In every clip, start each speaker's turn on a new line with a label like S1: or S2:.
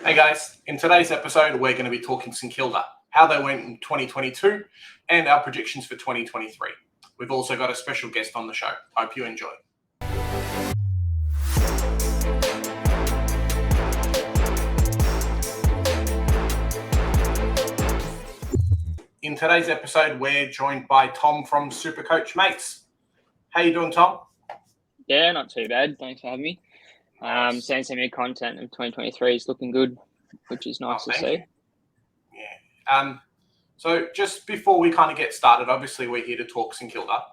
S1: Hey guys, in today's episode, we're going to be talking St Kilda, how they went in 2022, and our predictions for 2023. We've also got a special guest on the show. Hope you enjoy. In today's episode, we're joined by Tom from Supercoach Mates. How you doing, Tom?
S2: Yeah, not too bad. Thanks for having me. Seeing some new content of 2023 is looking good, which is nice to see.
S1: Yeah. So just before we kind of get started, obviously we're here to talk St Kilda.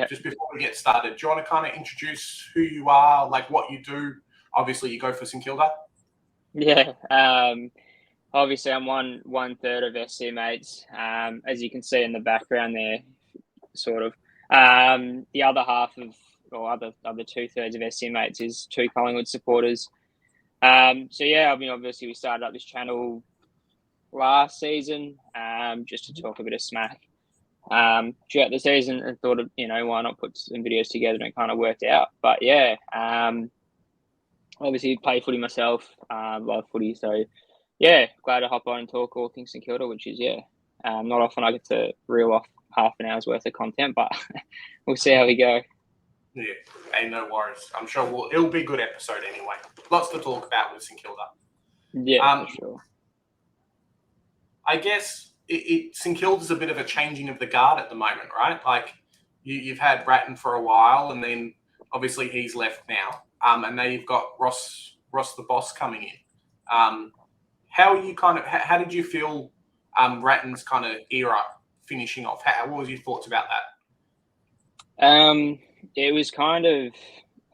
S1: Just before we get started, do you want to kind of introduce who you are, like what you do? Obviously, you go for St Kilda.
S2: Yeah. Obviously, I'm one third of SC Mates. As you can see in the background there, sort of. The other half of, or other 2/3 of SC Mates is two Collingwood supporters. Obviously we started up this channel last season, just to talk a bit of smack throughout the season, and thought of, why not put some videos together, and it kind of worked out. But obviously play footy myself, love footy, so glad to hop on and talk all things St Kilda, which is not often I get to reel off half an hour's worth of content, but we'll see how we go.
S1: Yeah, hey, no worries. I'm sure it'll be a good episode anyway. Lots to talk about with St Kilda.
S2: Yeah, for sure.
S1: I guess St Kilda's a bit of a changing of the guard at the moment, right? Like you've had Bratton for a while, and then obviously he's left now, and now you've got Ross the boss coming in. How did you feel Bratton's kind of era finishing off? What was your thoughts about that?
S2: It was kind of,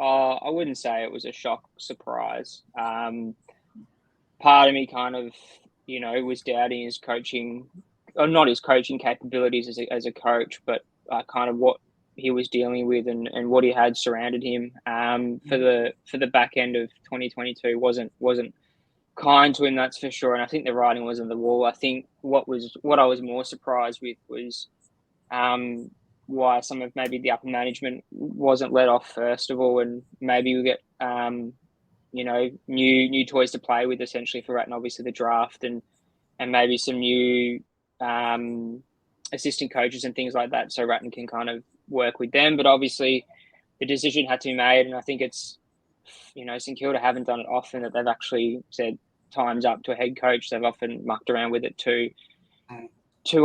S2: I wouldn't say it was a shock surprise. Part of me kind of, was doubting his coaching, or not his coaching capabilities as a coach, but kind of what he was dealing with and what he had surrounded him. For the back end of 2022 wasn't kind to him, that's for sure. And I think the writing was on the wall. I think what I was more surprised with was why some of maybe the upper management wasn't let off first of all, and maybe we get new toys to play with essentially for Ratton, obviously the draft, and maybe some new assistant coaches and things like that, so Ratton can kind of work with them. But obviously the decision had to be made, and I think it's, St Kilda haven't done it often that they've actually said time's up to a head coach. They've often mucked around with it too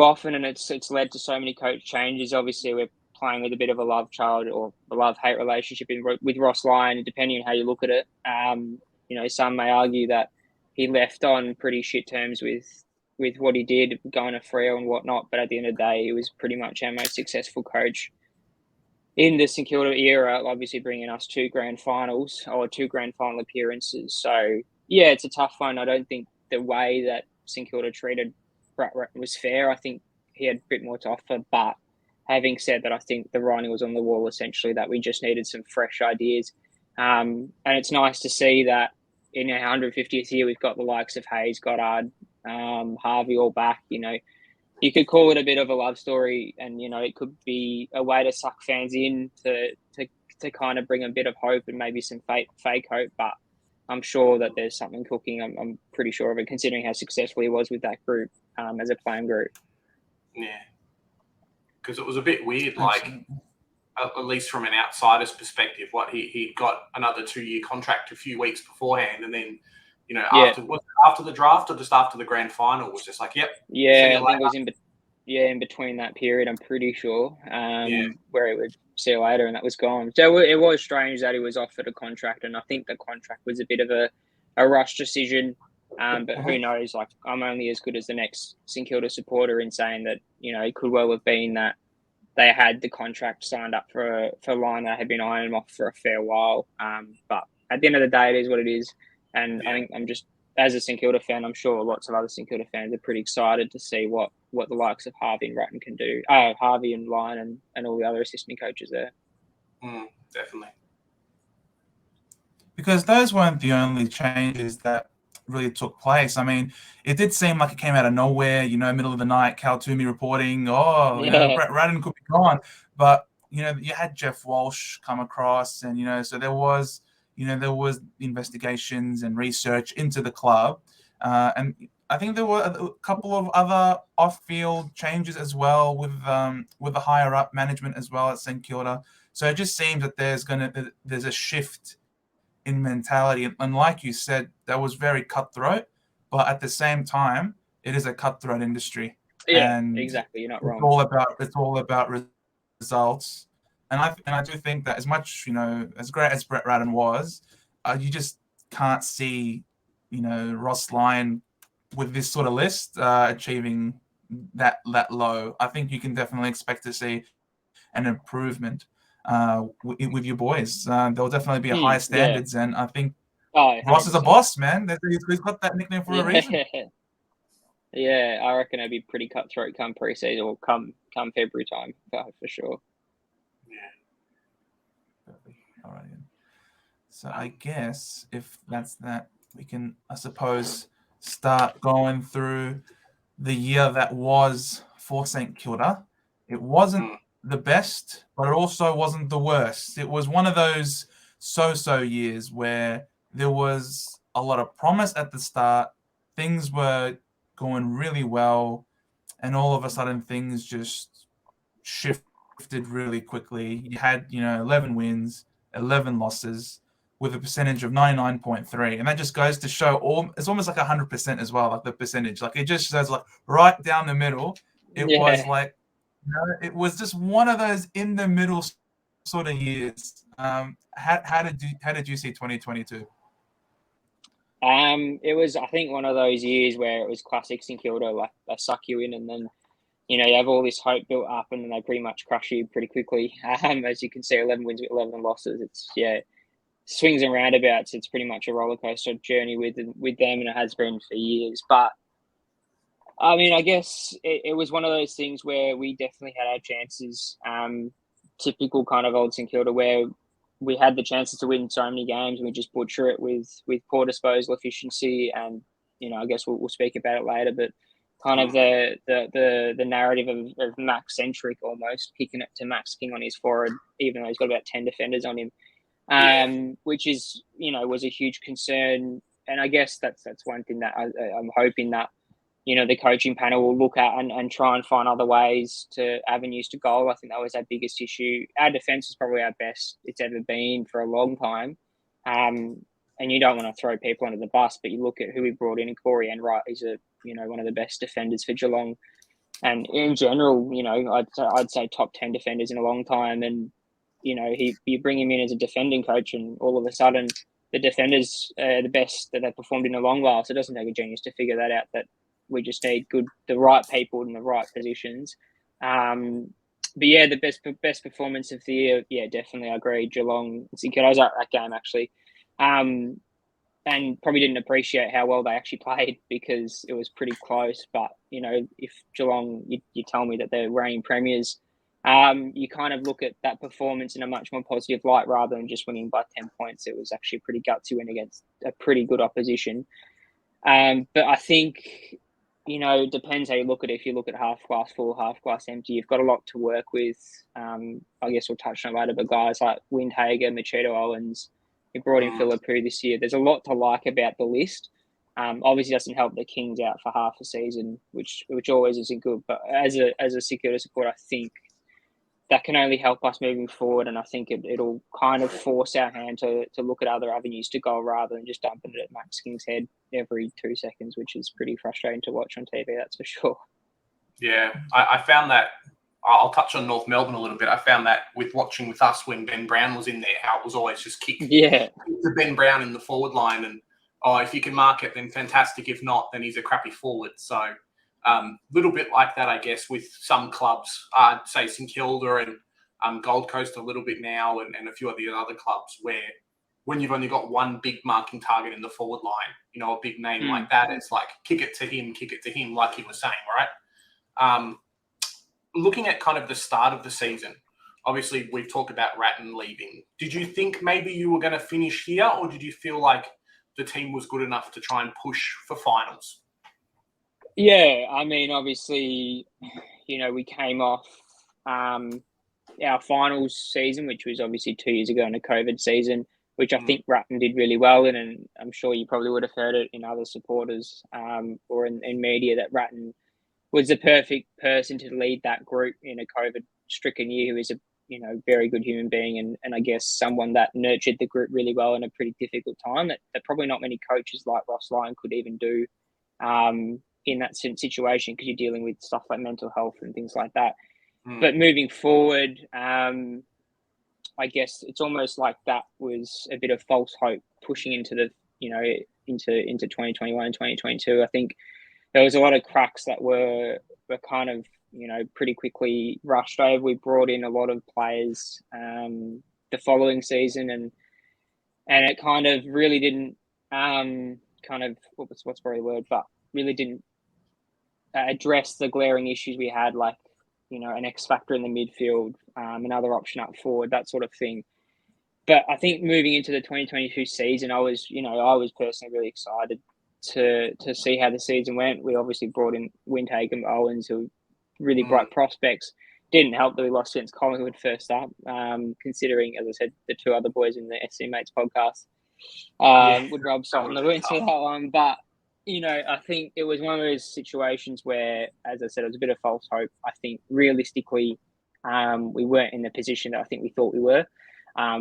S2: often, and it's led to so many coach changes. Obviously we're playing with a bit of a love child or a love-hate relationship with Ross Lyon, depending on how you look at it. Some may argue that he left on pretty shit terms with what he did, going to Freo and whatnot, but at the end of the day, he was pretty much our most successful coach in the St Kilda era, obviously bringing us two grand final appearances. So it's a tough one. I don't think the way that St Kilda treated Ratton was fair. I think he had a bit more to offer, but having said that, I think the writing was on the wall essentially that we just needed some fresh ideas. And it's nice to see that in our 150th year, we've got the likes of Hayes, Goddard, Harvey all back. You could call it a bit of a love story, and, it could be a way to suck fans in to kind of bring a bit of hope and maybe some fake hope. But I'm sure that there's something cooking. I'm pretty sure of it, considering how successful he was with that group as a playing group.
S1: Yeah. Because it was a bit weird, at least from an outsider's perspective, he got another 2-year contract a few weeks beforehand, and then, after the draft or just after the grand final, was just like, yep.
S2: Yeah, I think it was in between that period, I'm pretty sure, where it would see you later, and that was gone. So it was strange that he was offered a contract, and I think the contract was a bit of a rush decision. But who knows? Like, I'm only as good as the next St Kilda supporter in saying that, it could well have been that they had the contract signed up for Lyon. They had been eyeing him off for a fair while. But at the end of the day, it is what it is. And I think I'm just, as a St Kilda fan, I'm sure lots of other St Kilda fans are pretty excited to see what the likes of Harvey and Ratton can do. Harvey and Lyon and all the other assistant coaches there.
S1: Definitely.
S3: Because those weren't the only changes that really took place. I mean, it did seem like it came out of nowhere, middle of the night, Cal Toomey reporting, Ratton could be gone. But, you had Jeff Walsh come across, and, so there was, there was investigations and research into the club, and I think there were a couple of other off-field changes as well with the higher up management as well at St Kilda. So it just seems that there's a shift in mentality, and like you said, that was very cutthroat, but at the same time, it is a cutthroat industry.
S2: Yeah,
S3: and
S2: exactly. You're not wrong.
S3: It's all about results, and I do think that as much as great as Brett Ratton was, you just can't see Ross Lyon with this sort of list achieving that low. I think you can definitely expect to see an improvement with your boys. There'll definitely be higher standards, and I think Ross is a boss, man. He's got that nickname for a reason.
S2: Yeah, I reckon it'd be pretty cutthroat come pre-season or come February time for sure.
S3: Yeah. All right. So I guess if that's that, we can, I suppose, start going through the year that was for St Kilda. It wasn't the best, but it also wasn't the worst. It was one of those so-so years where there was a lot of promise at the start. Things were going really well, and all of a sudden things just shifted really quickly. You had 11 wins, 11 losses with a percentage of 99.3, and that just goes to show it's almost like 100% as well, like the percentage. Like it just shows like right down the middle. It was like it was just one of those in the middle sort of years. How did you see 2022?
S2: It was, I think, one of those years where it was classic St Kilda. Like they suck you in, and then you have all this hope built up, and then they pretty much crush you pretty quickly. As you can see, 11 wins with 11 losses. It's swings and roundabouts. It's pretty much a roller coaster journey with them, and it has been for years. But I mean, I guess it was one of those things where we definitely had our chances. Typical kind of old St Kilda, where we had the chances to win so many games, and we just butcher it with poor disposal efficiency. And I guess we'll speak about it later, but kind of the narrative of Max centric, almost kicking it to Max King on his forward, even though he's got about 10 defenders on him, which is was a huge concern. And I guess that's one thing that I'm hoping that the coaching panel will look at and try and find other avenues to goal. I think that was our biggest issue. Our defence is probably our best it's ever been for a long time. And you don't want to throw people under the bus, but you look at who we brought in, and Corey Enright, he's one of the best defenders for Geelong. And in general, I'd say top 10 defenders in a long time. And, you bring him in as a defending coach, and all of a sudden the defenders are the best that they've performed in a long while. So it doesn't take a genius to figure that out, that we just need the right people in the right positions. But yeah, the best performance of the year, definitely I agree. Geelong, I was at that game actually, and probably didn't appreciate how well they actually played because it was pretty close. But if Geelong, you tell me that they're reigning premiers, you kind of look at that performance in a much more positive light rather than just winning by 10 points. It was actually a pretty gutsy win against a pretty good opposition. But I think, it depends how you look at it. If you look at half glass full, half glass empty, you've got a lot to work with. I guess we'll touch on it later, but guys like Windhager, Machado Owens, we brought in Philippou this year. There's a lot to like about the list. Obviously doesn't help the Kings out for half a season, which always isn't good. But as a St Kilda supporter, I think that can only help us moving forward. And I think it'll kind of force our hand to look at other avenues to go rather than just dumping it at Max King's head every 2 seconds, which is pretty frustrating to watch on TV, that's for sure.
S1: Yeah, I found that, I'll touch on North Melbourne a little bit. I found that with watching with us when Ben Brown was in there, how it was always just kick to Ben Brown in the forward line. And if you can mark it, then fantastic. If not, then he's a crappy forward. So little bit like that, I guess, with some clubs, say St Kilda and Gold Coast a little bit now, and a few of the other clubs where when you've only got one big marking target in the forward line, a big name like that, it's like kick it to him, like he was saying, right? Looking at kind of the start of the season, obviously we've talked about Ratton leaving. Did you think maybe you were going to finish here, or did you feel like the team was good enough to try and push for finals?
S2: Yeah, I mean, obviously, we came off our finals season, which was obviously 2 years ago in a COVID season. which I think Ratton did really well in, and I'm sure you probably would have heard it in other supporters or in media that Ratton was the perfect person to lead that group in a COVID-stricken year, who is a very good human being and I guess someone that nurtured the group really well in a pretty difficult time that probably not many coaches like Ross Lyon could even do in that situation, because you're dealing with stuff like mental health and things like that. But moving forward, I guess it's almost like that was a bit of false hope pushing into the into 2021 and 2022. I think there was a lot of cracks that were kind of pretty quickly rushed over. We brought in a lot of players the following season, and it kind of really didn't what's probably the word, but really didn't address the glaring issues we had, like an X factor in the midfield, another option up forward, that sort of thing. But I think moving into the 2022 season, I was personally really excited to see how the season went. We obviously brought in Windhagen and Owens, who were really bright prospects. Didn't help that we lost against Collingwood first up, considering, as I said, the two other boys in the SC Mates podcast would rub salt in the wound to that one. But, I think it was one of those situations where, as I said, it was a bit of false hope. I think realistically, we weren't in the position that I think we thought we were,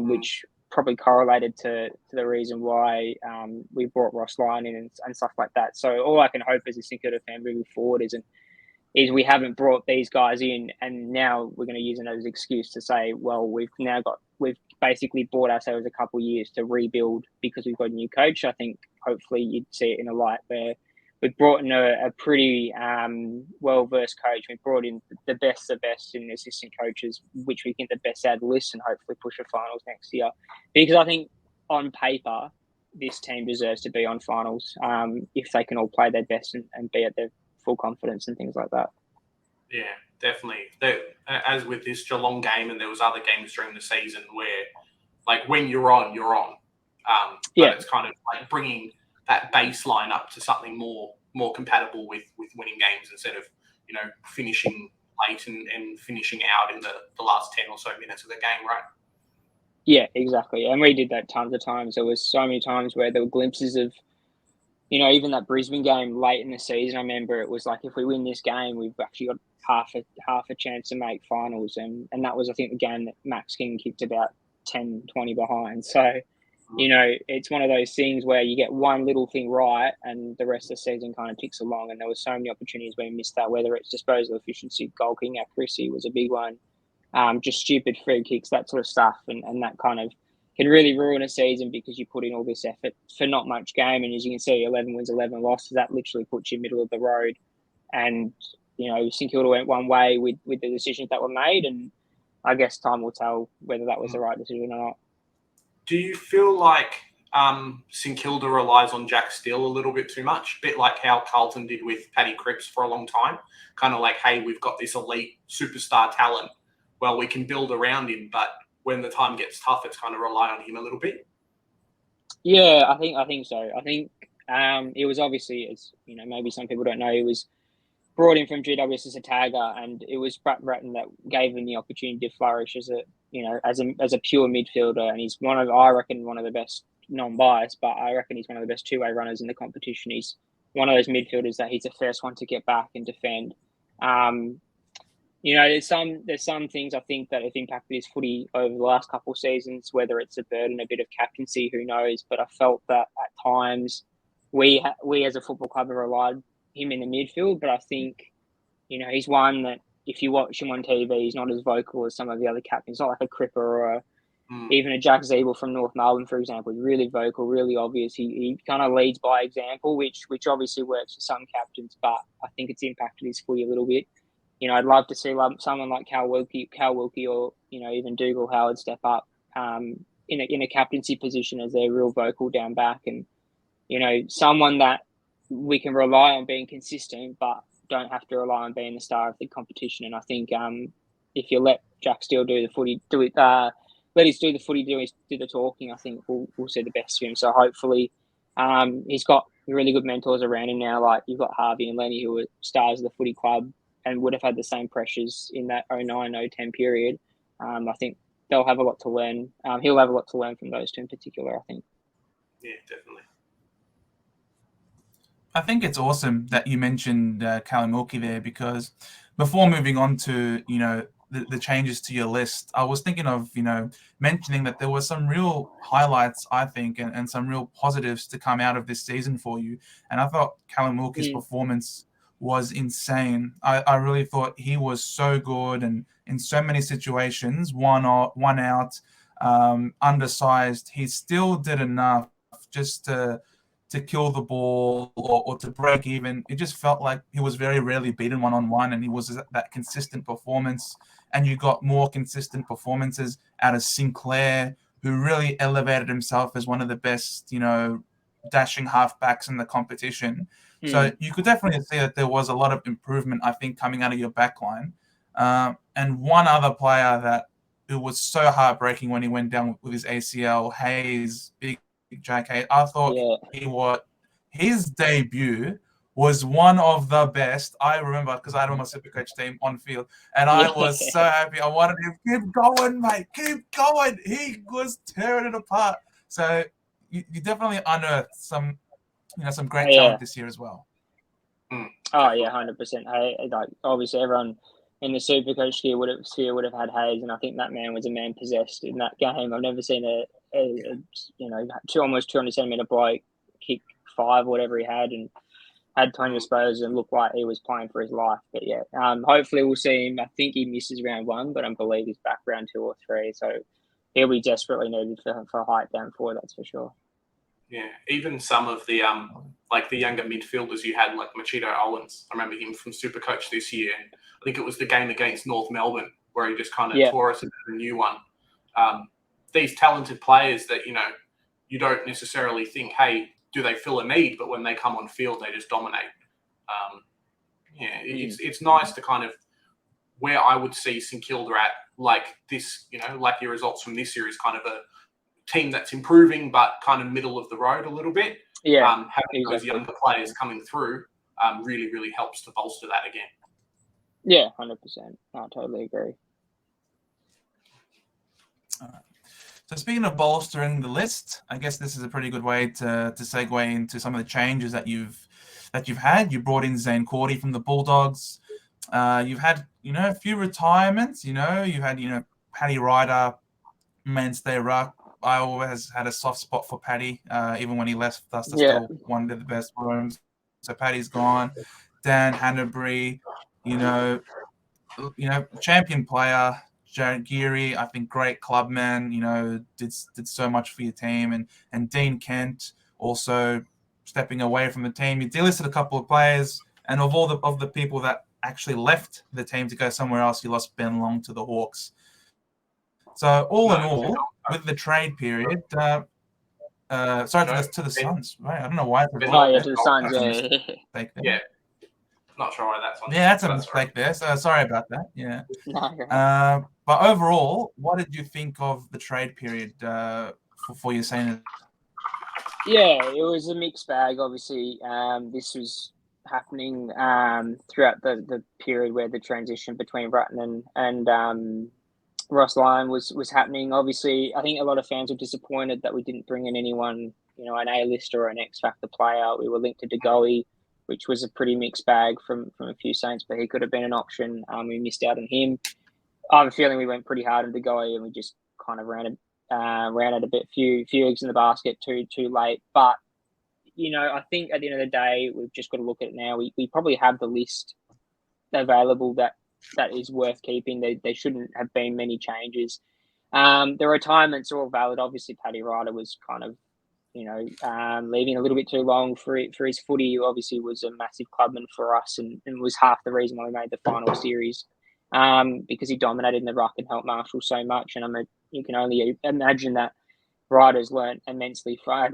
S2: which probably correlated to the reason why we brought Ross Lyon in and stuff like that. So all I can hope as a St Kilda fan moving forward is we haven't brought these guys in and now we're going to use it as an excuse to say, well, we've basically bought ourselves a couple of years to rebuild because we've got a new coach. I think hopefully you'd see it in a light where we've brought in a pretty well-versed coach. We've brought in the best in assistant coaches, which we think the best out of the list, and hopefully push for finals next year. Because I think on paper, this team deserves to be on finals if they can all play their best and be at their full confidence and things like that.
S1: Yeah, definitely. As with this Geelong game, and there was other games during the season where, like, when you're on, you're on. But it's kind of like bringing that baseline up to something more compatible with winning games instead of finishing late and finishing out in the last 10 or so minutes of the game, right?
S2: Yeah, exactly. And we did that tons of times. There was so many times where there were glimpses of, even that Brisbane game late in the season. I remember it was like, if we win this game, we've actually got half a chance to make finals. And that was, I think, the game that Max King kicked about 10-20 behind. So, it's one of those things where you get one little thing right and the rest of the season kind of ticks along. And there were so many opportunities where we missed that, whether it's disposal efficiency, goal kicking accuracy was a big one, just stupid free kicks, that sort of stuff. And that kind of can really ruin a season because you put in all this effort for not much game. And as you can see, 11 wins, 11 losses, that literally puts you middle of the road. And, St Kilda went one way with the decisions that were made. And I guess time will tell whether that was the right decision or not.
S1: Do you feel like St Kilda relies on Jack Steele a little bit too much? A bit like how Carlton did with Paddy Cripps for a long time. Kind of like, hey, we've got this elite superstar talent. Well, we can build around him, but when the time gets tough, it's kind of rely on him a little bit.
S2: Yeah, I think so. I think it was obviously, as maybe some people don't know, he was brought in from GWS as a tagger, and it was Brad Bratton that gave him the opportunity to flourish as a pure midfielder. And he's I reckon one of the best, non-biased, but I reckon he's one of the best two-way runners in the competition. He's one of those midfielders that he's the first one to get back and defend. There's some things I think that have impacted his footy over the last couple of seasons, whether it's a burden, a bit of captaincy, who knows. But I felt that at times we as a football club have relied him in the midfield. But I think, he's one that if you watch him on TV, he's not as vocal as some of the other captains. Not like a Cripper or even a Jack Zeeble from North Melbourne, for example. He's really vocal, really obvious. He kind of leads by example, which obviously works for some captains, but I think it's impacted his footy a little bit. I'd love to see someone like Cal Wilkie or, even Dougal Howard step up in a captaincy position as they're real vocal down back. And, someone that we can rely on being consistent, but don't have to rely on being the star of the competition. And I think if you let Jack Steele do the footy, let us do the footy, do the talking, I think we'll see the best of him. So hopefully he's got really good mentors around him now. Like you've got Harvey and Lenny, who are stars of the footy club and would have had the same pressures in that 09-010 period. I think they'll have a lot to learn. He'll have a lot to learn from those two in particular, I think.
S1: Yeah, definitely.
S3: I think it's awesome that you mentioned Callum Wilkie there, because before moving on to, the changes to your list, I was thinking of, mentioning that there were some real highlights, I think, and some real positives to come out of this season for you. And I thought Callum Wilkie's performance was insane. I really thought he was so good, and in so many situations, one out, undersized, he still did enough just to kill the ball or to break even. It just felt like he was very rarely beaten one-on-one, and he was that consistent performance. And you got more consistent performances out of Sinclair, who really elevated himself as one of the best, dashing halfbacks in the competition. So you could definitely see that there was a lot of improvement, I think, coming out of your backline. And one other player that it was so heartbreaking when he went down with his ACL, Hayes, big Jack Hayes. I thought his debut was one of the best. I remember because I had on my Supercoach team on field, and I was so happy. I wanted him, keep going, mate, keep going. He was tearing it apart. So you definitely unearthed some great talent this year as well.
S2: Oh yeah, 100%. Like obviously everyone in the Supercoach here would have had Hayes, and I think that man was a man possessed in that game. I've never seen a almost 200 centimeter bloke kick 5, whatever he had, and had time to dispose and looked like he was playing for his life. But yeah, hopefully we'll see him. I think he misses round 1, but I believe he's back round 2 or 3. So he'll be desperately needed for height down forward, that's for sure.
S1: Yeah, even some of the like the younger midfielders you had, like Machito Owens. I remember him from Supercoach this year, and I think it was the game against North Melbourne where he just kind of tore us into a new one. These talented players that you don't necessarily think, hey, do they fill a need? But when they come on field, they just dominate. It's nice to kind of where I would see St Kilda at, like this, like your results from this year is kind of a team that's improving, but kind of middle of the road a little bit.
S2: Yeah,
S1: having those younger players coming through really, really helps to bolster that again.
S2: Yeah, 100%. I totally agree.
S3: All right. So speaking of bolstering the list, I guess this is a pretty good way to segue into some of the changes that you've had. You brought in Zane Cordy from the Bulldogs. You've had a few retirements. You had Paddy Ryder, mainstay Ruck. I always had a soft spot for Paddy, even when he left us. I still wanted the best for him. So Paddy's gone. Dan Hanbury, champion player. Jared Geary, I think great clubman, did so much for your team. And Dean Kent also stepping away from the team. You delisted a couple of players, and of all the people that actually left the team to go somewhere else, you lost Ben Long to the Hawks. So all in all, with the trade period, to the Suns, right? I don't know why.
S2: To the Suns,
S1: yeah. Not sure why that's on.
S3: Yeah, that's a mistake there. So sorry about that. Yeah. But overall, what did you think of the trade period for your saying?
S2: Yeah, it was a mixed bag. Obviously, this was happening throughout the period where the transition between Rutten and Ross Lyon was happening. Obviously, I think a lot of fans were disappointed that we didn't bring in anyone, an A-lister or an X-Factor player. We were linked to DeGoey, which was a pretty mixed bag from a few Saints, but he could have been an option. We missed out on him. I have a feeling we went pretty hard on DeGoey, and we just kind of ran out a bit, few eggs in the basket too late. But, I think at the end of the day, we've just got to look at it now. We probably have the list available that is worth keeping. There shouldn't have been many changes. The retirements are all valid. Obviously, Paddy Ryder was kind of, leaving a little bit too long for his footy. He obviously was a massive clubman for us and was half the reason why we made the final series, because he dominated in the ruck and helped Marshall so much. And you can only imagine that Ryder's learnt immensely from,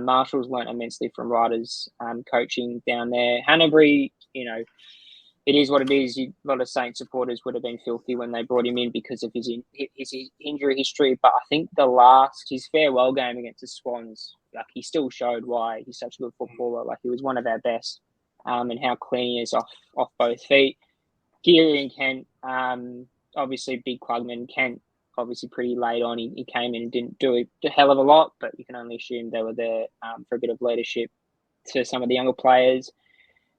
S2: Marshall's learnt immensely from Ryder's coaching down there. Hanbury, it is what it is. A lot of Saints supporters would have been filthy when they brought him in because of his injury history. But I think his farewell game against the Swans, he still showed why he's such a good footballer. He was one of our best, and how clean he is off both feet. Geary and Kent, obviously big clubman. Kent obviously pretty late on. He came in and didn't do a hell of a lot, but you can only assume they were there for a bit of leadership to some of the younger players.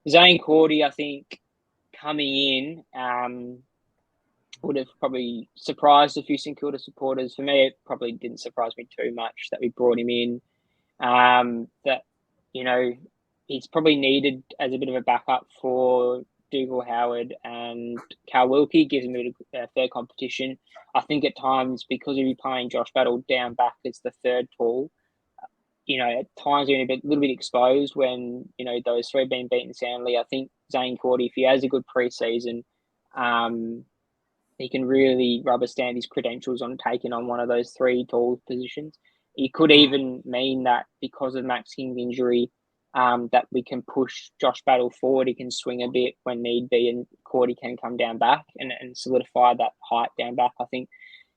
S2: Zane Cordy, I think, coming in would have probably surprised a few St Kilda supporters. For me, it probably didn't surprise me too much that we brought him in. That, he's probably needed as a bit of a backup for Dougal Howard and Cal Wilkie, gives him a bit of fair competition. I think at times, because he'll be playing Josh Battle down back as the third tall, at times he's a little bit exposed when, those three being beaten soundly. I think Zane Cordy, if he has a good preseason, he can really rubber stamp his credentials on taking on one of those three tall positions. It could even mean that because of Max King's injury, that we can push Josh Battle forward. He can swing a bit when need be, and Cordy can come down back and solidify that height down back. I think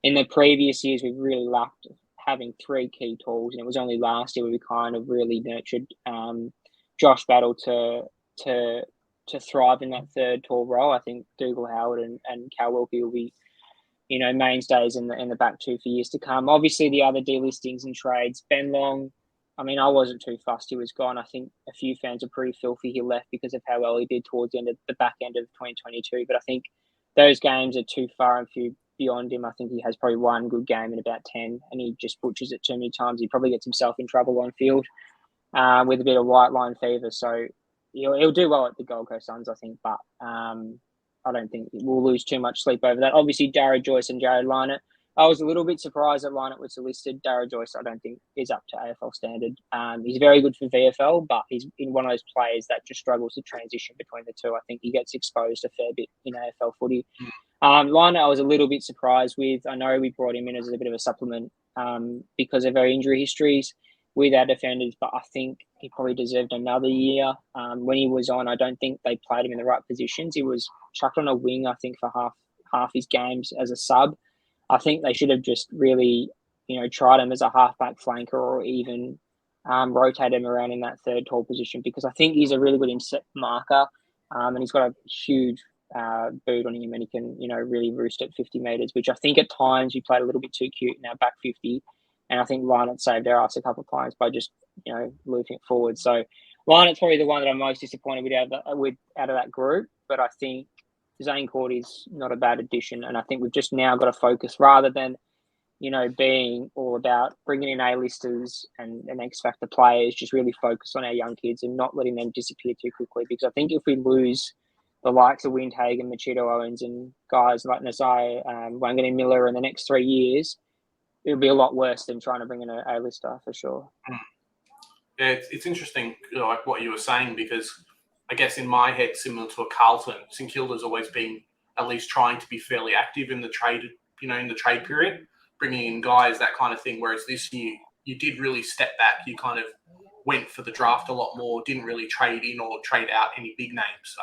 S2: in the previous years, we've really lacked having three key talls, and it was only last year where we kind of really nurtured Josh Battle to thrive in that third tall role. I think Dougal Howard and Cal Wilkie will be, mainstays in the back two for years to come. Obviously, the other delistings and trades, Ben Long, I wasn't too fussed. He was gone. I think a few fans are pretty filthy he left because of how well he did towards the back end of 2022. But I think those games are too far and few beyond him. I think he has probably one good game in about 10, and he just butchers it too many times. He probably gets himself in trouble on field with a bit of white line fever. So he'll do well at the Gold Coast Suns, I think, but I don't think we'll lose too much sleep over that. Obviously, Jared Joyce and Jared Lynott. I was a little bit surprised that Lynott was listed. Jared Joyce, I don't think, is up to AFL standard. He's very good for VFL, but he's in one of those players that just struggles to transition between the two. I think he gets exposed a fair bit in AFL footy. Lynott, I was a little bit surprised with. I know we brought him in as a bit of a supplement because of our injury histories with our defenders, but I think he probably deserved another year. When he was on, I don't think they played him in the right positions. He was chucked on a wing, I think, for half his games as a sub. I think they should have just really, tried him as a halfback flanker or even rotate him around in that third tall position, because I think he's a really good inset marker and he's got a huge boot on him, and he can, really roost at 50 metres, which I think at times we played a little bit too cute in our back 50. And I think Lynott saved our ass a couple of times by just, moving it forward. So Lynott's probably the one that I'm most disappointed with out of that group. But I think Zane Cordy's not a bad addition. And I think we've just now got to focus rather than, being all about bringing in A-listers and X-Factor players, just really focus on our young kids and not letting them disappear too quickly. Because I think if we lose the likes of Windhagen, Machito Owens and guys like Nasai, Wangani Miller in the next 3 years, it'll be a lot worse than trying to bring in an A-lister for sure.
S1: Yeah, it's interesting, like what you were saying, because I guess in my head, similar to a Carlton, St Kilda's always been at least trying to be fairly active in the trade, in the trade period, bringing in guys, that kind of thing. Whereas this year, you did really step back. You kind of went for the draft a lot more, didn't really trade in or trade out any big names.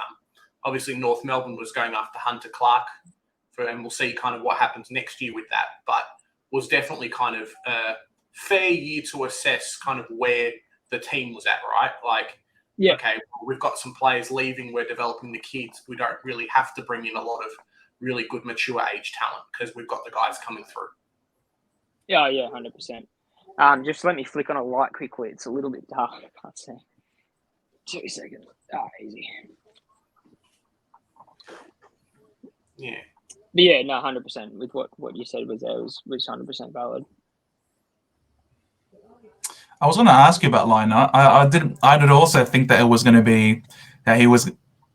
S1: Obviously, North Melbourne was going after Hunter Clark, and we'll see kind of what happens next year with that. But was definitely kind of a fair year to assess kind of where the team was at, right? Like, okay, well, we've got some players leaving, we're developing the kids. We don't really have to bring in a lot of really good mature age talent because we've got the guys coming through.
S2: Yeah, 100%. Just let me flick on a light quickly. It's a little bit dark. I can't see. 2 seconds. Easy.
S1: Yeah.
S2: But yeah, no, 100% with what you said was 100% valid.
S3: I was going to ask you about Lynott. I did also think that it was going to be that he was.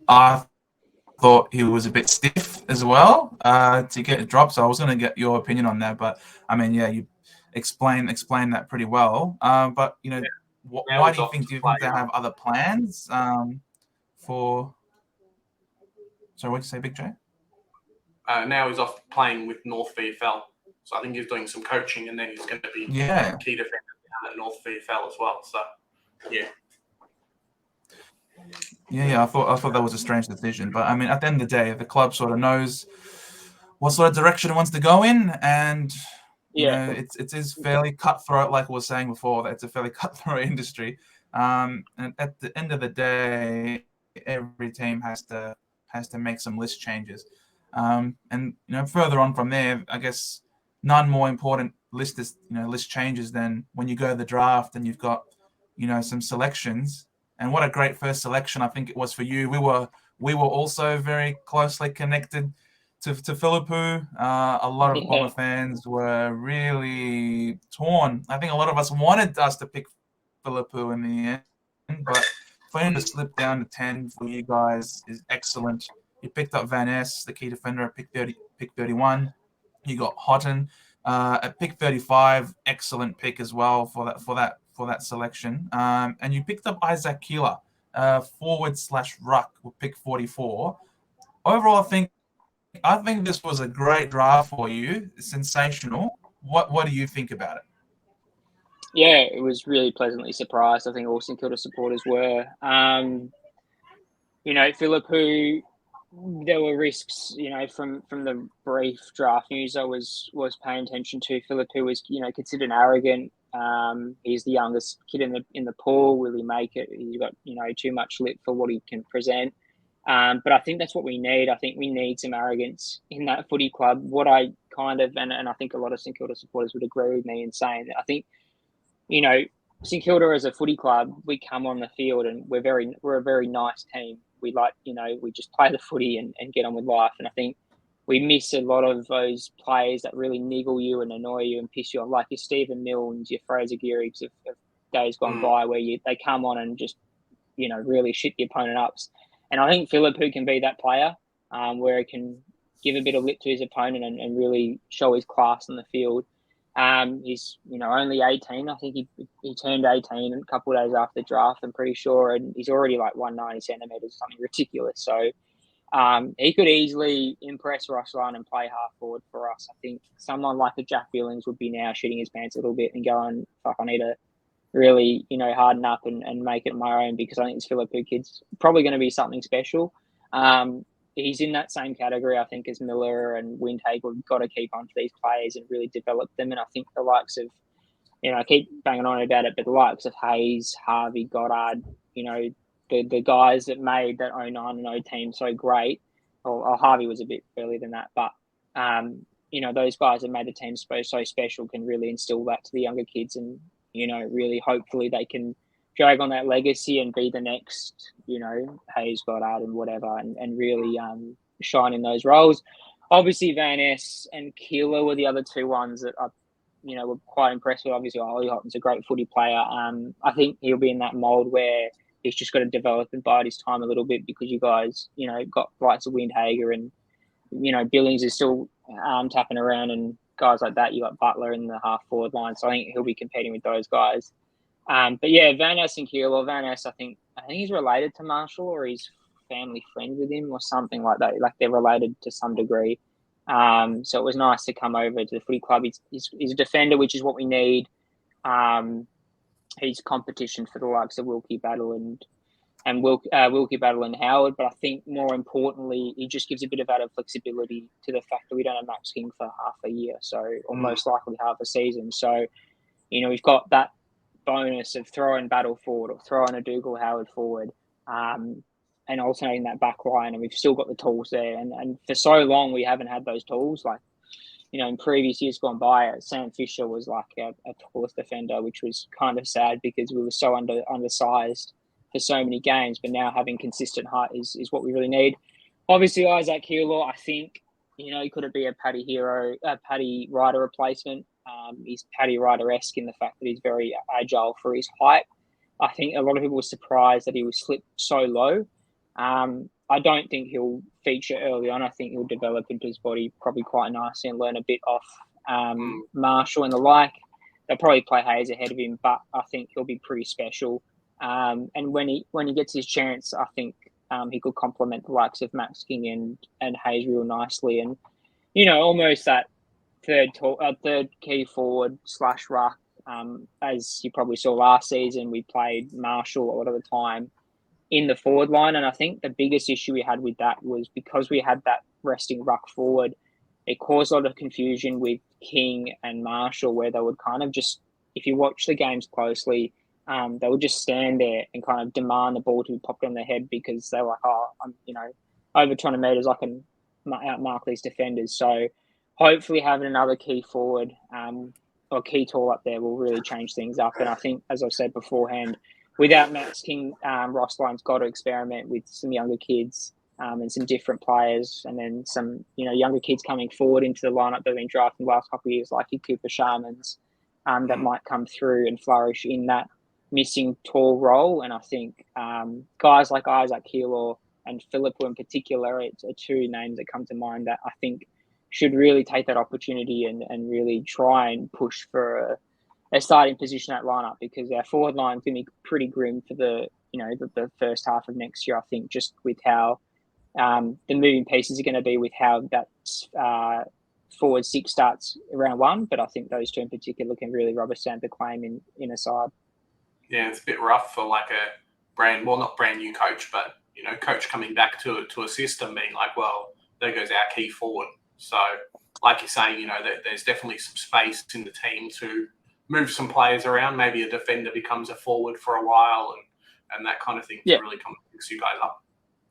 S3: I thought he was a bit stiff as well to get a drop. So I was going to get your opinion on that. But you explain that pretty well. But why do you think? Do you think they have other plans for? Sorry, what did you say, Big J?
S1: Now he's off playing with North VFL. So I think he's doing some coaching, and then he's going to be key defender at North VFL as well. So, yeah.
S3: Yeah. I thought that was a strange decision, but at the end of the day, the club sort of knows what sort of direction it wants to go in, and it is fairly cutthroat, like I was saying before. That it's a fairly cutthroat industry, and at the end of the day, every team has to make some list changes. And further on from there, I guess none more important list changes than when you go to the draft and you've got, some selections. And what a great first selection I think it was for you. We were also very closely connected to Philippou. A lot of Bomber fans were really torn. I think a lot of us wanted us to pick Philippou in the end, but for him to slip down to 10 for you guys is excellent. You picked up Van Ness, the key defender, at pick 31. You got Houghton at pick 35, excellent pick as well for that selection. And you picked up Isaac Keeler, forward/ruck with pick 44. Overall, I think this was a great draft for you. Sensational. What do you think about it?
S2: Yeah, it was really pleasantly surprised. I think all St Kilda supporters were. Philippou, there were risks, from the brief draft news I was paying attention to. Philippou was, considered arrogant. He's the youngest kid in the pool. Will he make it? He's got, too much lip for what he can present. But I think that's what we need. I think we need some arrogance in that footy club. What I kind of, and I think a lot of St Kilda supporters would agree with me in saying that I think, St Kilda as a footy club, we come on the field and we're a very nice team. We we just play the footy and get on with life. And I think we miss a lot of those players that really niggle you and annoy you and piss you off, like your Stephen Milnes, your Fraser Gearigs of days gone by, where they come on and just, really shit the opponent up. And I think Philippou can be that player where he can give a bit of lip to his opponent and really show his class on the field. He's, only 18. I think he turned 18 a couple of days after the draft, I'm pretty sure, and he's already like 190 centimetres, something ridiculous. So he could easily impress Ross Lyon and play half forward for us. I think someone like a Jack Billings would be now shitting his pants a little bit and going, fuck, I need to really, harden up and make it my own, because I think this Philippou kid's probably going to be something special. He's in that same category, I think, as Miller and Windhager. We've got to keep on to these players and really develop them. And I think the likes of, I keep banging on about it, but the likes of Hayes, Harvey, Goddard, the guys that made that 09 and 0 team so great, or Harvey was a bit earlier than that, but, those guys that made the team so special can really instill that to the younger kids and, really hopefully they can drag on that legacy and be the next, Hayes, Goddard and whatever, and really shine in those roles. Obviously, Van Ness and Keeler were the other two ones that were quite impressed with. Obviously, Ollie Houghton's a great footy player. I think he'll be in that mould where he's just got to develop and bide his time a little bit, because you guys, got likes of Windhager and, Billings is still tapping around, and guys like that. You got Butler in the half forward line, so I think he'll be competing with those guys. But yeah, Van Ness and Keeler. Van Ness, I think he's related to Marshall, or he's family friend with him or something like that. Like they're related to some degree. So it was nice to come over to the footy club. He's a defender, which is what we need. He's competition for the likes of Wilkie Battle and Wilkie Battle and Howard. But I think more importantly, he just gives a bit of added flexibility to the fact that we don't have Max King for half a year, or most likely half a season. So, we've got that bonus of throwing Battle forward or throwing a Dougal Howard forward, and alternating that back line, and we've still got the tools there. And for so long, we haven't had those tools. Like, in previous years gone by, Sam Fisher was like a tallest defender, which was kind of sad because we were so undersized for so many games. But now having consistent height is what we really need. Obviously, Isaac Keeler, I think, he could be a Paddy Ryder replacement. He's Paddy Ryder-esque in the fact that he's very agile for his height. I think a lot of people were surprised that he was slipped so low. I don't think he'll feature early on. I think he'll develop into his body probably quite nicely and learn a bit off Marshall and the like. They'll probably play Hayes ahead of him, but I think he'll be pretty special. And when he gets his chance, I think he could complement the likes of Max King and Hayes real nicely. And, almost that third key forward / ruck. As you probably saw last season, we played Marshall a lot of the time in the forward line. And I think the biggest issue we had with that was because we had that resting ruck forward, it caused a lot of confusion with King and Marshall, where they would kind of just, if you watch the games closely, they would just stand there and kind of demand the ball to be popped on their head because they're like, I'm, over 200 metres, I can outmark these defenders. So hopefully having another key forward or key tall up there will really change things up. And I think, as I've said beforehand, without Max King, Ross Lyon's got to experiment with some younger kids and some different players, and then some younger kids coming forward into the lineup that have been drafted in the last couple of years, like your Cooper Sharmans, that might come through and flourish in that missing tall role. And I think guys like Isaac Keeler and Philippa in particular are two names that come to mind that I think should really take that opportunity and really try and push for a starting position at lineup, because our forward line is going to be pretty grim for the first half of next year. I think just with how the moving pieces are going to be with how that forward six starts round one, but I think those two in particular can really rubber stamp the claim in a side.
S1: Yeah, it's a bit rough for like a not brand new coach, but coach coming back to a system being like, well, there goes our key forward. So, like you're saying, there's definitely some space in the team to move some players around. Maybe a defender becomes a forward for a while and that kind of thing to really come and fix you guys up.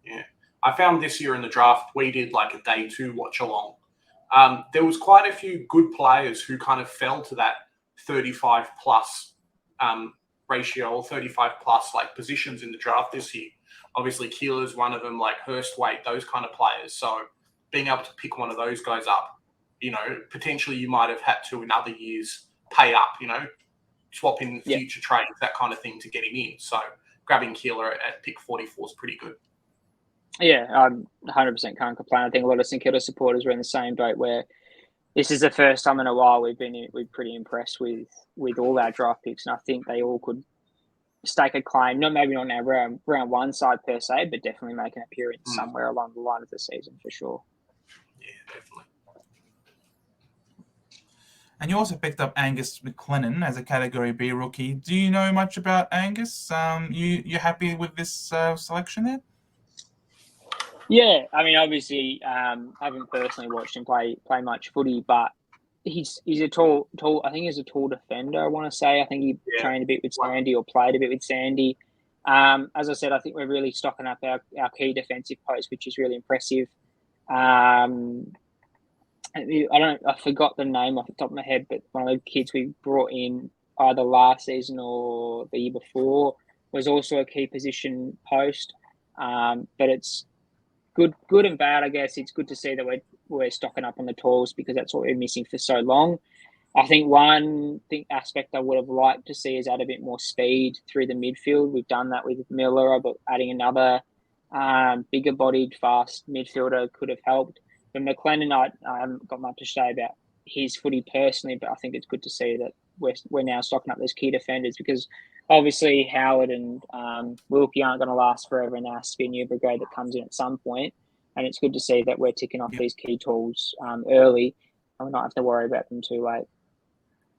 S1: Yeah. I found this year in the draft, we did like a day 2 watch along. There was quite a few good players who kind of fell to that 35 plus ratio, or 35 plus like positions in the draft this year. Obviously, Keeler's one of them, like Hurstwaite, those kind of players. So being able to pick one of those guys up, potentially you might have had to in other years pay up, swap in future trades, that kind of thing to get him in. So grabbing Keeler at pick 44 is pretty good.
S2: Yeah, I 100% can't complain. I think a lot of St Kilda supporters are in the same boat, where this is the first time in a while we're pretty impressed with all our draft picks, and I think they all could stake a claim. Maybe not in our round one side per se, but definitely make an appearance somewhere along the line of the season for sure.
S1: Yeah, definitely.
S3: And you also picked up Angus McLennan as a Category B rookie. Do you know much about Angus? You happy with this selection there?
S2: Yeah, I mean, obviously, I haven't personally watched him play much footy, but he's a tall. I think he's a tall defender. I want to say. I think he trained a bit with Sandy or played a bit with Sandy. As I said, I think we're really stocking up our key defensive post, which is really impressive. I forgot the name off the top of my head, but one of the kids we brought in either last season or the year before was also a key position post. But it's good and bad, I guess. It's good to see that we're stocking up on the talls, because that's what we're missing for so long. I think one aspect I would have liked to see is add a bit more speed through the midfield. We've done that with Miller, but adding another bigger-bodied, fast midfielder could have helped. But McLennan, I haven't got much to say about his footy personally, but I think it's good to see that we're now stocking up those key defenders, because obviously Howard and Wilkie aren't going to last forever, and there has to be a new brigade that comes in at some point. And it's good to see that we're ticking off these key tools early, and we don't have to worry about them too late.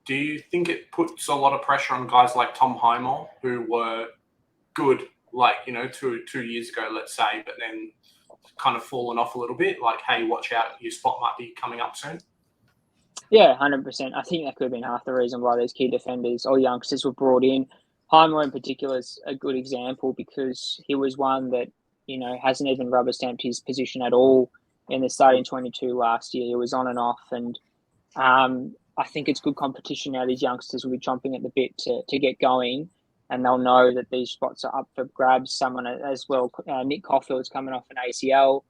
S1: Do you think it puts a lot of pressure on guys like Tom Highmore, who were good, like, 2 years ago, let's say, but then kind of fallen off a little bit? Like, hey, watch out, your spot might be coming up soon.
S2: Yeah, 100%. I think that could have been half the reason why these key defenders or youngsters were brought in. Highmore in particular is a good example, because he was one that, hasn't even rubber stamped his position at all in the starting 22 last year. He was on and off, and I think it's good competition now. These youngsters will be chomping at the bit to get going, and they'll know that these spots are up for grabs. Someone as well, Nick Caulfield's coming off an ACL.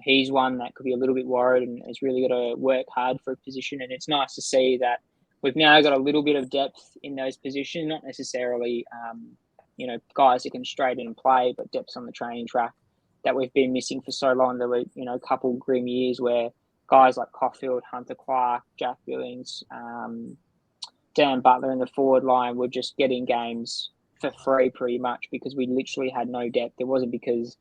S2: He's one that could be a little bit worried and has really got to work hard for a position. And it's nice to see that we've now got a little bit of depth in those positions, not necessarily, guys that can straight in and play, but depth on the training track that we've been missing for so long. There were, a couple grim years where guys like Caulfield, Hunter Clark, Jack Billings, Dan Butler in the forward line were just getting games for free pretty much, because we literally had no depth. It wasn't because,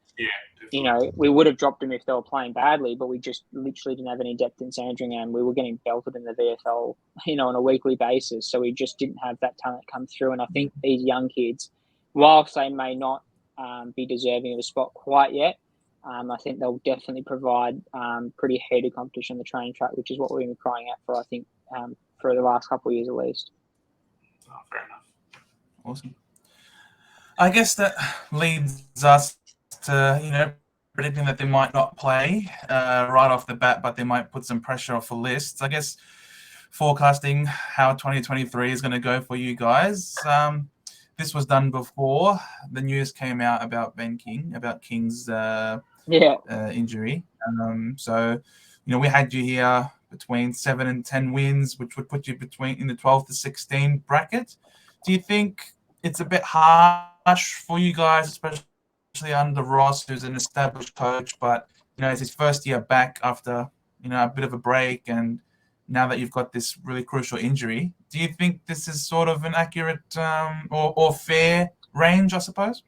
S2: we would have dropped them if they were playing badly, but we just literally didn't have any depth in Sandringham. We were getting belted in the VFL, on a weekly basis. So we just didn't have that talent come through. And I think these young kids, whilst they may not be deserving of a spot quite yet, I think they'll definitely provide pretty heated competition on the training track, which is what we've been crying out for, I think, for the last couple of years at least.
S1: Oh, fair enough.
S3: Awesome. I guess that leads us to, predicting that they might not play right off the bat, but they might put some pressure off the lists. I guess forecasting how 2023 is going to go for you guys. This was done before the news came out about Ben King, about King's injury. So, we had you here between 7 and 10 wins, which would put you in the 12 to 16 bracket. Do you think it's a bit harsh for you guys, especially under Ross, who's an established coach, but it's his first year back after a bit of a break, and now that you've got this really crucial injury, do you think this is sort of an accurate or fair range, I suppose?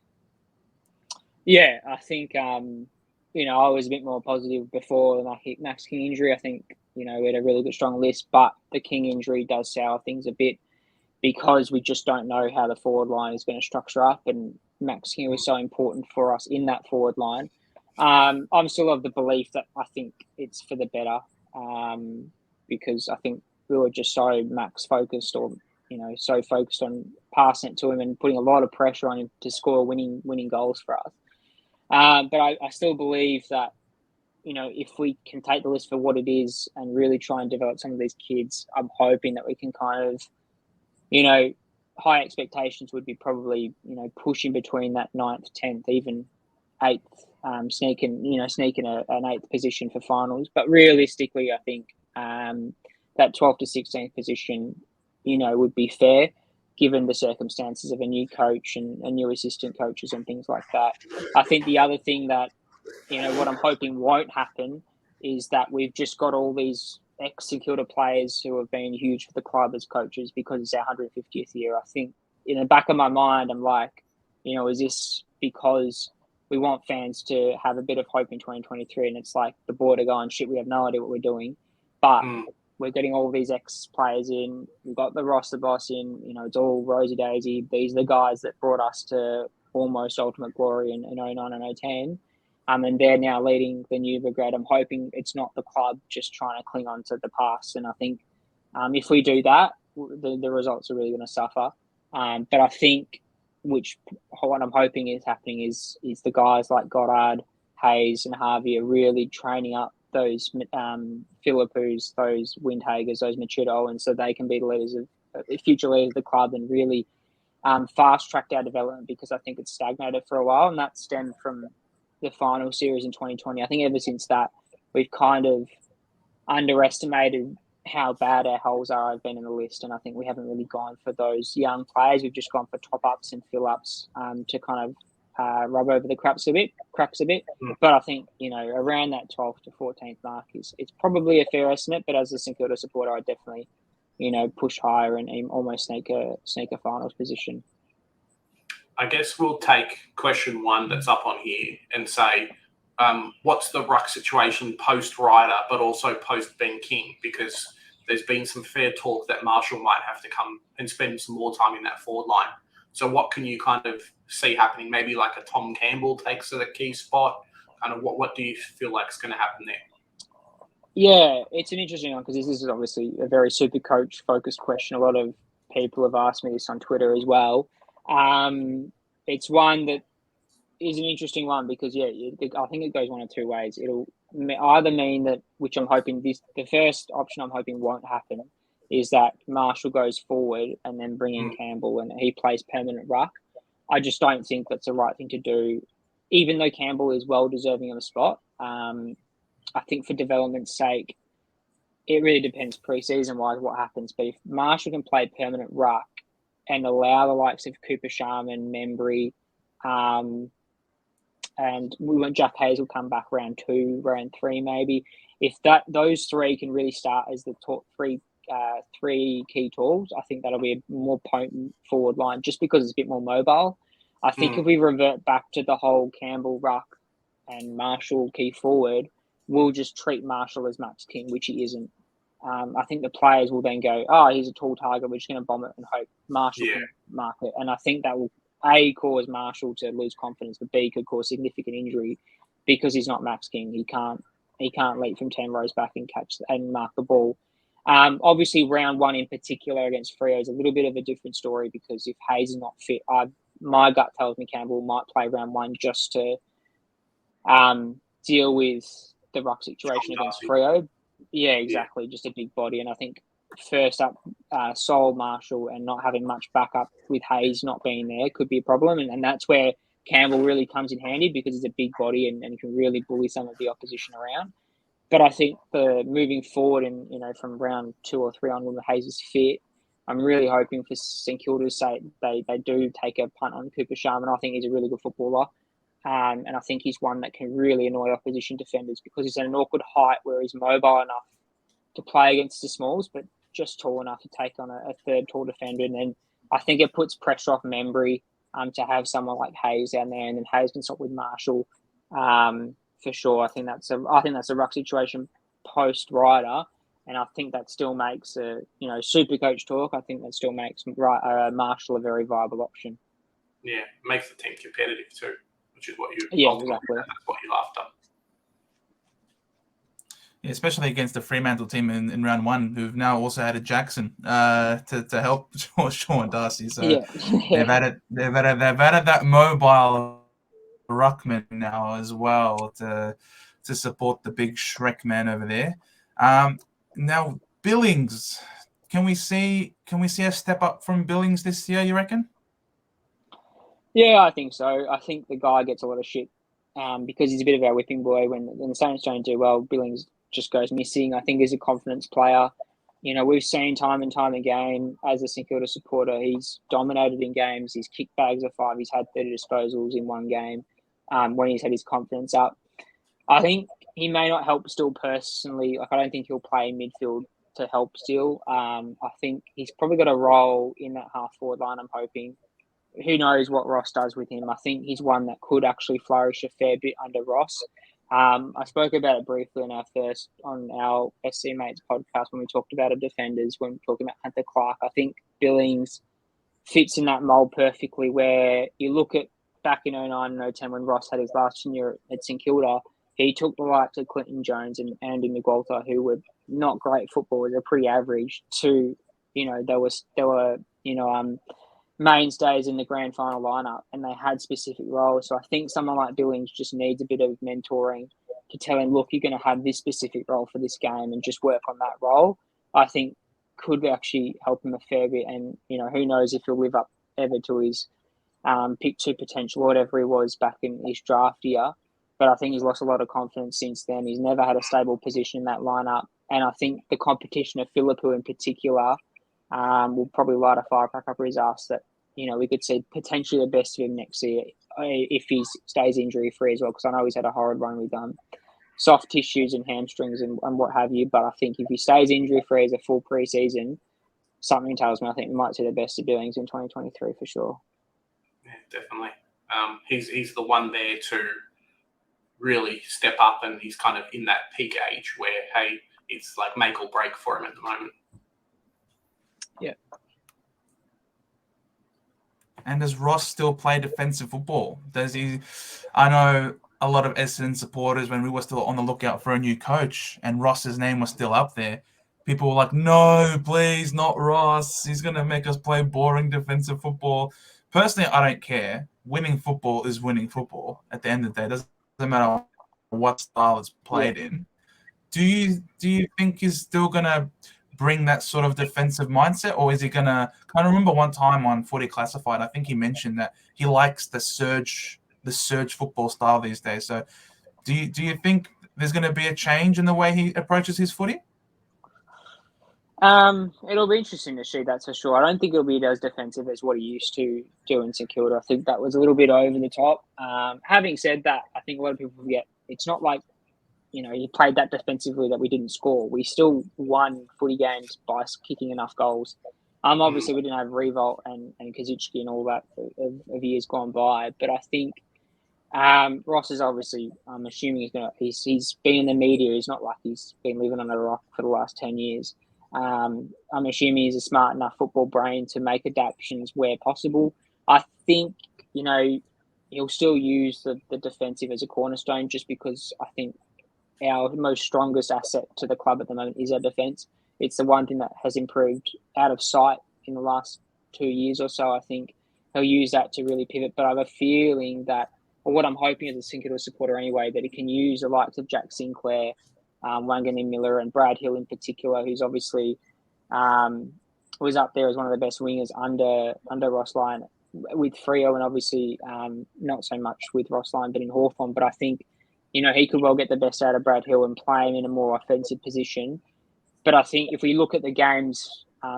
S2: Yeah, I think I was a bit more positive before the Max King injury. I think we had a really good strong list, but the King injury does sour things a bit because we just don't know how the forward line is going to structure up, and Max King was so important for us in that forward line. I'm still of the belief that I think it's for the better, because I think we were just so Max focused, or so focused on passing it to him and putting a lot of pressure on him to score winning goals for us. But I still believe that if we can take the list for what it is and really try and develop some of these kids, I'm hoping that we can kind of, high expectations would be probably, pushing between that 9th, 10th, even 8th, sneaking an 8th position for finals. But realistically, I think that 12th to 16th position, would be fair given the circumstances of a new coach and new assistant coaches and things like that. I think the other thing that, what I'm hoping won't happen is that we've just got all these ex-St Kilda players who have been huge for the club as coaches because it's our 150th year. I think in the back of my mind, I'm like, is this because we want fans to have a bit of hope in 2023? And it's like the board are going, shit, we have no idea what we're doing. But we're getting all these ex-players in. We've got the roster boss in. It's all rosy-daisy. These are the guys that brought us to almost ultimate glory in 09 and 010. And they're now leading the new brigade. I'm hoping it's not the club just trying to cling on to the past. And I think if we do that, the results are really going to suffer. But I think what I'm hoping is happening is the guys like Goddard, Hayes and Harvey are really training up those Philippus, those Windhagers, those matured Owens, so they can be the future leaders of the club and really fast-tracked our development, because I think it's stagnated for a while, and that stemmed from the final series in 2020. I think ever since that, we've kind of underestimated how bad our holes are. I've been in the list, and I think we haven't really gone for those young players. We've just gone for top-ups and fill-ups to kind of rub over the cracks a bit. But I think, around that 12th to 14th mark it's probably a fair estimate. But as a St Kilda supporter, I definitely, push higher and almost sneak a finals position.
S1: I guess we'll take question 1 that's up on here and say, what's the ruck situation post-Ryder, but also post-Ben King? Because there's been some fair talk that Marshall might have to come and spend some more time in that forward line. So what can you kind of see happening? Maybe like a Tom Campbell takes a key spot. Kind of what do you feel like is going to happen there?
S2: Yeah, it's an interesting one, because this is obviously a very super coach focused question. A lot of people have asked me this on Twitter as well. It's one that is an interesting one because, I think it goes one of two ways. It'll either mean that, which I'm hoping the first option I'm hoping won't happen, is that Marshall goes forward and then bring in Campbell and he plays permanent ruck. I just don't think that's the right thing to do, even though Campbell is well deserving of a spot. I think for development's sake, it really depends pre-season-wise what happens. But if Marshall can play permanent ruck and allow the likes of Cooper Sharman, Membry, and we want Jack Hayes will come back round 2, round 3 maybe. If those 3 can really start as the top 3 key tools, I think that'll be a more potent forward line just because it's a bit more mobile. I think if we revert back to the whole Campbell, Ruck and Marshall key forward, we'll just treat Marshall as Max King, which he isn't. I think the players will then go, he's a tall target, we're just going to bomb it and hope Marshall can mark it. And I think that will, A, cause Marshall to lose confidence, but B, could cause significant injury because he's not Max King. He can't leap from 10 rows back and catch and mark the ball. Obviously, round 1 in particular against Freo is a little bit of a different story because if Hayes is not fit, my gut tells me Campbell might play round 1 just to deal with the ruck situation against Freo. Yeah, exactly. Yeah. Just a big body. And I think first up, Sol, Marshall, and not having much backup with Hayes not being there could be a problem. And that's where Campbell really comes in handy because he's a big body and can really bully some of the opposition around. But I think for moving forward and, from round 2 or 3 on when Hayes is fit, I'm really hoping for St Kilda's sake they do take a punt on Cooper Sharman. I think he's a really good footballer. And I think he's one that can really annoy opposition defenders because he's at an awkward height where he's mobile enough to play against the smalls, but just tall enough to take on a third tall defender. And then I think it puts pressure off Membry to have someone like Hayes down there, and then Hayes can stop with Marshall for sure. I think that's a ruck situation post Ryder, and I think that still makes super coach talk. I think that still makes Marshall a very viable option.
S1: Yeah, makes the team competitive too, which is what you
S2: exactly.
S1: That's what you're after.
S3: Yeah, especially against the Fremantle team in round 1, who've now also added Jackson to help Sean Darcy. So they've added that mobile ruckman now as well to support the big Shrek man over there. Now Billings, can we see a step up from Billings this year, you reckon?
S2: Yeah, I think so. I think the guy gets a lot of shit because he's a bit of our whipping boy. When the Saints don't do well, Billings just goes missing. I think he's a confidence player. We've seen time and time again as a St Kilda supporter, he's dominated in games. His kick bags are 5. He's had 30 disposals in one game when he's had his confidence up. I think he may not help Steele personally. I don't think he'll play in midfield to help Steele. I think he's probably got a role in that half-forward line, I'm hoping. Who knows what Ross does with him. I think he's one that could actually flourish a fair bit under Ross. I spoke about it briefly on our SC Mates podcast when we talked about the defenders, when we were talking about Hunter Clark. I think Billings fits in that mould perfectly where you look at back in 09 and 010 when Ross had his last tenure at St Kilda, he took the likes of Clinton Jones and Andy McGualter, who were not great footballers, they're pretty average, to, they were mainstays in the grand final lineup, and they had specific roles. So I think someone like Billings just needs a bit of mentoring to tell him, look, you're going to have this specific role for this game and just work on that role. I think could actually help him a fair bit. And, who knows if he'll live up ever to his pick 2 potential, whatever he was back in his draft year. But I think he's lost a lot of confidence since then. He's never had a stable position in that lineup. And I think the competition of Philippou in particular will probably light a firecracker up his ass that, we could see potentially the best of him next year if he stays injury-free as well, because I know he's had a horrid run with soft tissues and hamstrings and what have you. But I think if he stays injury-free as a full pre-season, something tells me I think we might see the best of Billings in 2023 for sure.
S1: Yeah, definitely. He's the one there to really step up, and he's kind of in that peak age where, hey, it's like make or break for him at the moment.
S2: Yeah.
S3: And does Ross still play defensive football? Does he? I know a lot of Essendon supporters, when we were still on the lookout for a new coach and Ross's name was still up there, people were like, no, please, not Ross. He's going to make us play boring defensive football. Personally, I don't care. Winning football is winning football at the end of the day. It doesn't matter what style it's played in. Do you think he's still going to bring that sort of defensive mindset, or is he going to – I remember one time on Footy Classified, I think he mentioned that he likes the surge football style these days. So do you think there's going to be a change in the way he approaches his footy?
S2: It'll be interesting to see, that's for sure. I don't think it'll be as defensive as what he used to do in St Kilda. I think that was a little bit over the top. Having said that, I think a lot of people forget it's not like, he played that defensively that we didn't score. We still won footy games by kicking enough goals. Obviously, we didn't have Revolt and Kaczynski and all that of years gone by. But I think Ross is obviously, I'm assuming he's been in the media. He's not like he's been living on a rock for the last 10 years. I'm assuming he's a smart enough football brain to make adaptations where possible. I think, he'll still use the defensive as a cornerstone just because I think our most strongest asset to the club at the moment is our defence. It's the one thing that has improved out of sight in the last 2 years or so. I think he'll use that to really pivot. But I have a feeling that or what I'm hoping as a St Kilda supporter anyway, that it can use the likes of Jack Sinclair, Wangan Miller, and Brad Hill in particular, who's obviously was up there as one of the best wingers under Ross Lyon with Freo, and obviously not so much with Ross Lyon, but in Hawthorn. But I think, he could well get the best out of Brad Hill and play him in a more offensive position. But I think if we look at the games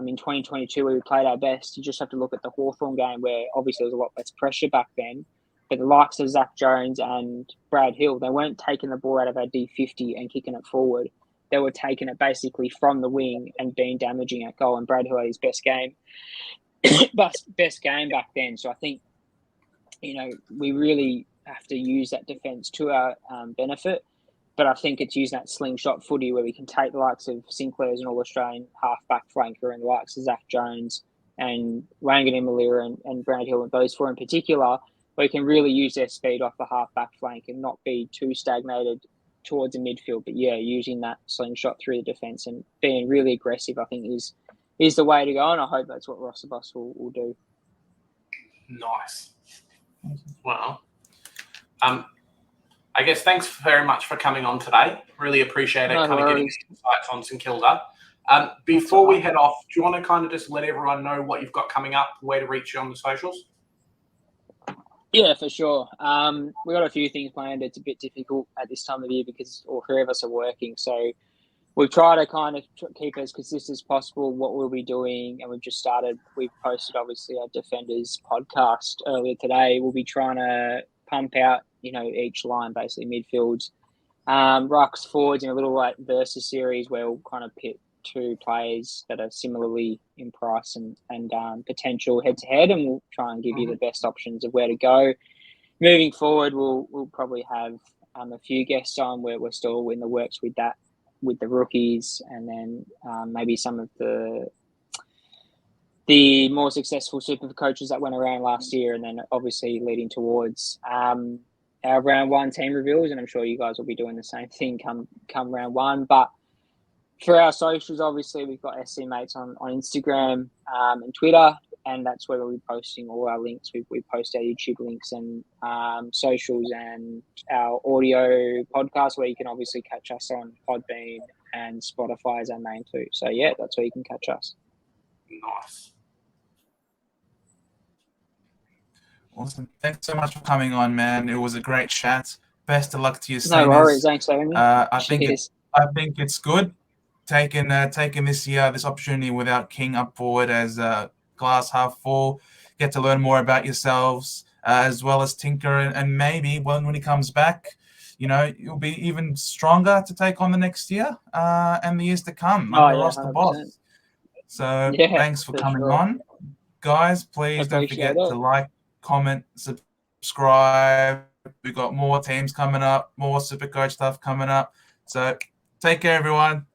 S2: in 2022 where we played our best, you just have to look at the Hawthorn game where obviously there was a lot less pressure back then. But the likes of Zach Jones and Brad Hill, they weren't taking the ball out of our D50 and kicking it forward. They were taking it basically from the wing and being damaging at goal. And Brad Hill had his best game back then. So I think, we really have to use that defence to our benefit. But I think it's using that slingshot footy where we can take the likes of Sinclair as an All-Australian half-back flanker and the likes of Zach Jones and Wangan Miller and Brad Hill, and those four in particular, where we can really use their speed off the half-back flank and not be too stagnated towards the midfield. But, using that slingshot through the defence and being really aggressive, I think, is the way to go, and I hope that's what Rossabos will do.
S1: Nice. Well, I guess thanks very much for coming on today. Really appreciate it, getting insights on St Kilda. Before we head off, do you want to kind of just let everyone know what you've got coming up, where to reach you on the socials?
S2: Yeah, for sure. We've got a few things planned. It's a bit difficult at this time of year because all three of us are working. So we've tried to kind of keep as consistent as possible what we'll be doing. And we've posted, obviously, our Defenders podcast earlier today. We'll be trying to pump out, each line, basically midfields, rucks, forwards, in a little versus series where we'll kind of pit two players that are similarly in price and potential head-to-head, and we'll try and give you the best options of where to go. Moving forward, we'll probably have a few guests on where we're still in the works with that, with the rookies, and then maybe some of the more successful super coaches that went around last year, and then obviously leading towards our round one team reveals, and I'm sure you guys will be doing the same thing come round one. But for our socials, obviously, we've got SC Mates on Instagram and Twitter, and that's where we'll be posting all our links. We post our YouTube links and socials and our audio podcast, where you can obviously catch us on Podbean and Spotify as our main too. So, that's where you can catch us.
S1: Nice.
S3: Awesome. Thanks so much for coming on, man. It was a great chat. Best of luck to you.
S2: No worries. Thanks for having me.
S3: I think it's good taking this opportunity without King up forward as glass half full. Get to learn more about yourselves as well as Tinker, and maybe when he comes back, you'll be even stronger to take on the next year and the years to come. Ross the boss. So thanks for coming on, guys. Please don't forget to like, comment, subscribe. We've got more teams coming up, more Supercoach stuff coming up. So take care, everyone.